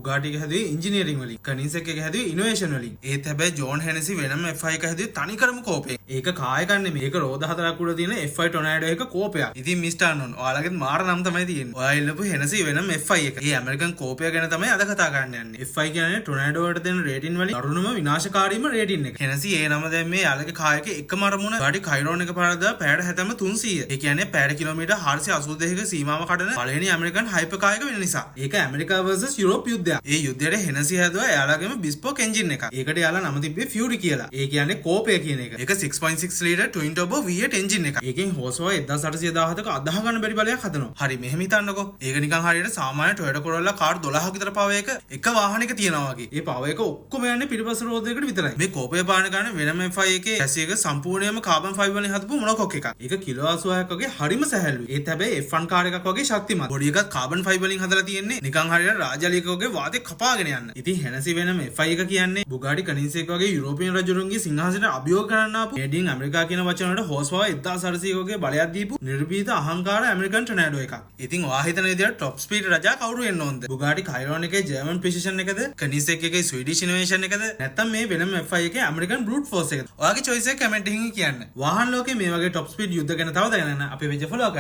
බුගාටි එක හැදුවේ ඉංජිනේරින් වලින්. කනින්සෙක් එක හැදුවේ ඉනෝවේෂන් වලින්. ඒත් හැබැයි ජෝන් හෙනසි වෙනම F1 එක හැදුවේ තනිකරම කෝපයෙන්. ඒක කායක නෙමෙයි. මේක රෝද හතරක් උඩ තියෙන F1 ටොනෑඩෝ එක කෝපයක්. ඉතින් මිස්ටර් අනෝන් ඔයාලගෙත් මාර නම් තමයි තියෙන්නේ. ඔයා ඉල්ලපු හෙනසි වෙනම F1 එක. මේ ඇමරිකන් කෝපය ගැන තමයි අද කතා කරන්න යන්නේ. F1 කියන්නේ ටොනෑඩෝ වලට දෙන රේටින් වලින් අරුණම විනාශකාරීම රේටින් එක. හෙනසි ඒ නම දැන් මේ යාලගේ කායක එකම අරමුණ ගාඩි කයිරෝන් එක පාරද පැයට හැතැම්ම 300. ඒ කියන්නේ පැයට කිලෝමීටර් 482ක සීමාව කඩන පළවෙනි ඇමරිකන් හයිපර් කායක වෙන නිසා. ඒක ඇමරිකා vs යුරෝප් යුද්ධයක්. ඒ යුද්ධයට හෙනසි හැදුවා යාලගේම බිස්පෝක් එන්ජින් එකක්. ඒකට යාලා නම තිබ්බේ ෆියුරි කියලා. ඒ කියන්නේ කෝපය කියන එක. ඒක 6.6 litre twin turbo V8 engine එකක්. ඒකෙන් හෝස් පවර් 1817ක අදාහ ගන්න බැරි බලයක් හදනවා. හරි මෙහෙම හිතන්නකෝ. ඒක නිකන් හරියට සාමාන්‍ය Toyota Corolla කාර් 12ක විතර පවර් එක වාහනයක තියනවා වගේ. ඒ පවර් එක ඔක්කොම යන්නේ පිටිපස්ස රෝදයකට විතරයි. මේ කෝපය පාන ගන්න වෙනම F1 එකේ ඇසි එක සම්පූර්ණයෙන්ම කාබන් ෆයිබර් වලින් හදපු මොනොකොක් එකක්. ඒක කිලෝ 86ක් වගේ හරිම සැහැල්ලුයි. ඒත් හැබැයි F1 කාර් එකක් වගේ ශක්තිමත්. බොඩි එකත් කාබන් ෆයිබර් වලින් හදලා තියෙන්නේ. නිකන් හරියට රාජාලියක වගේ වාතේ කපාගෙන යන්න. ඉතින් හෙනසි වෙනම F1 එක කියන්නේ බුගාටි කනින්සෙක් වගේ යුරෝපියන් රජුරුන්ගේ සිංහාසනයට අභියෝග කරන්න ආපු මේඩ් ඉන් ඇමරිකා කියන වචන වලට හෝස් පවර් 1400 වගේ බලයක් දීපු නිර්භීත අහංකාර ඇමරිකන් ටොනෑඩෝ එකක්. ඉතින් ඔයා හිතන විදිහට টොප් ස්පීඩ් රජා කවුරු වෙන්න ඕනද? බුගාටි කයිරෝන් එකේ ජර්මන් ප්‍රිසිෂන් එකද? කනින්සෙක් එකේ ස්වීඩිෂ් ඉනෝවේෂන් එකද? නැත්නම් මේ වෙනම F1 එකේ ඇමරිකන් බෲට් ෆෝස් එකද? ඔයාගේ choice එක කමෙන්ට් එකකින් කියන්න. වාහන ලෝකේ මේ වගේ টොප් ස්පීඩ් යුද්ධ ගැන තව දැනගන්න අපේ page එක follow කරන්න.